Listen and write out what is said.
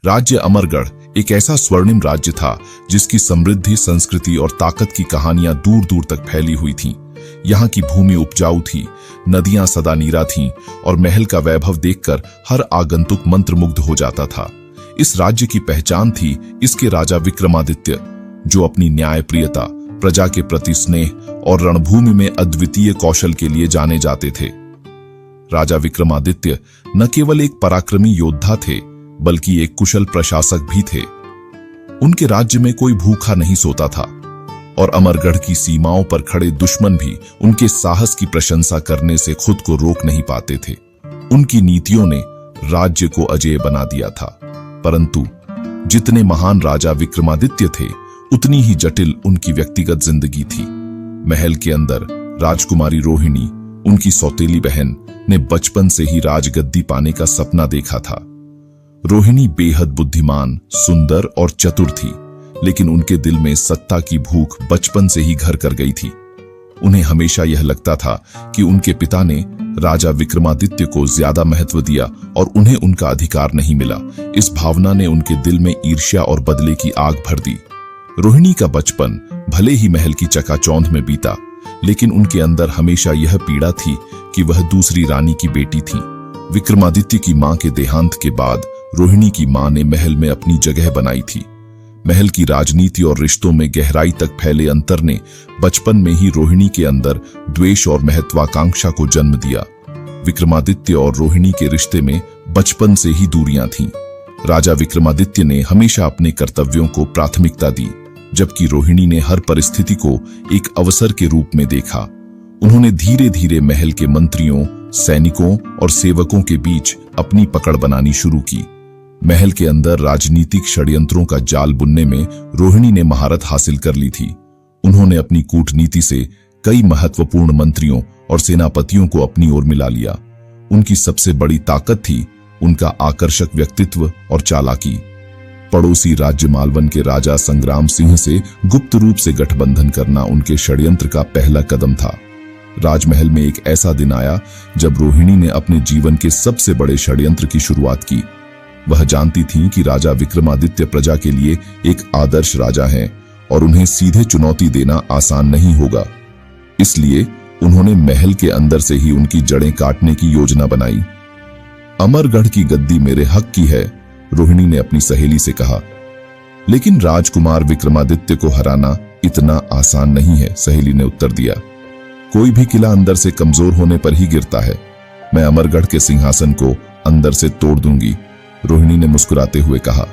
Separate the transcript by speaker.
Speaker 1: राज्य अमरगढ़ एक ऐसा स्वर्णिम राज्य था जिसकी समृद्धि, संस्कृति और ताकत की कहानियां दूर दूर तक फैली हुई थीं। यहाँ की भूमि उपजाऊ थी, नदियां सदा नीरा थीं और महल का वैभव देखकर हर आगंतुक मंत्रमुग्ध हो जाता था। इस राज्य की पहचान थी इसके राजा विक्रमादित्य, जो अपनी न्यायप्रियता, प्रजा के प्रति स्नेह और रणभूमि में अद्वितीय कौशल के लिए जाने जाते थे। राजा विक्रमादित्य न केवल एक पराक्रमी योद्धा थे, बल्कि एक कुशल प्रशासक भी थे। उनके राज्य में कोई भूखा नहीं सोता था और अमरगढ़ की सीमाओं पर खड़े दुश्मन भी उनके साहस की प्रशंसा करने से खुद को रोक नहीं पाते थे। उनकी नीतियों ने राज्य को अजेय बना दिया था, परंतु जितने महान राजा विक्रमादित्य थे, उतनी ही जटिल उनकी व्यक्तिगत जिंदगी थी। महल के अंदर राजकुमारी रोहिणी, उनकी सौतेली बहन, ने बचपन से ही राजगद्दी पाने का सपना देखा था। रोहिणी बेहद बुद्धिमान, सुंदर और चतुर थी, लेकिन उनके दिल में सत्ता की भूख बचपन से ही घर कर गई थी। उन्हें हमेशा यह लगता था कि उनके पिता ने राजा विक्रमादित्य को ज्यादा महत्व दिया और उन्हें उनका अधिकार नहीं मिला। इस भावना ने उनके दिल में ईर्ष्या और बदले की आग भर दी। रोहिणी का बचपन भले ही महल की चकाचौंध में बीता, लेकिन उनके अंदर हमेशा यह पीड़ा थी कि वह दूसरी रानी की बेटी थी। विक्रमादित्य की मां के देहांत के बाद रोहिणी की मां ने महल में अपनी जगह बनाई थी। महल की राजनीति और रिश्तों में गहराई तक फैले अंतर ने बचपन में ही रोहिणी के अंदर द्वेष और महत्वाकांक्षा को जन्म दिया। विक्रमादित्य और रोहिणी के रिश्ते में बचपन से ही दूरियां थीं। राजा विक्रमादित्य ने हमेशा अपने कर्तव्यों को प्राथमिकता दी, जबकि रोहिणी ने हर परिस्थिति को एक अवसर के रूप में देखा। उन्होंने धीरे धीरे महल के मंत्रियों, सैनिकों और सेवकों के बीच अपनी पकड़ बनानी शुरू की। महल के अंदर राजनीतिक षड्यंत्रों का जाल बुनने में रोहिणी ने महारत हासिल कर ली थी। उन्होंने अपनी कूटनीति से कई महत्वपूर्ण मंत्रियों और सेनापतियों को अपनी ओर मिला लिया। उनकी सबसे बड़ी ताकत थी उनका आकर्षक व्यक्तित्व और चालाकी। पड़ोसी राज्य मालवन के राजा संग्राम सिंह से गुप्त रूप से गठबंधन करना उनके षड्यंत्र का पहला कदम था। राजमहल में एक ऐसा दिन आया जब रोहिणी ने अपने जीवन के सबसे बड़े षड्यंत्र की शुरुआत की। वह जानती थीं कि राजा विक्रमादित्य प्रजा के लिए एक आदर्श राजा हैं और उन्हें सीधे चुनौती देना आसान नहीं होगा। इसलिए उन्होंने महल के अंदर से ही उनकी जड़ें काटने की योजना बनाई। अमरगढ़ की गद्दी मेरे हक की है, रोहिणी ने अपनी सहेली से कहा। लेकिन राजकुमार विक्रमादित्य को हराना इतना आसान नहीं है, सहेली ने उत्तर दिया। कोई भी किला अंदर से कमजोर होने पर ही गिरता है। मैं अमरगढ़ के सिंहासन को अंदर से तोड़ दूंगी, रोहिणी ने मुस्कुराते हुए कहा।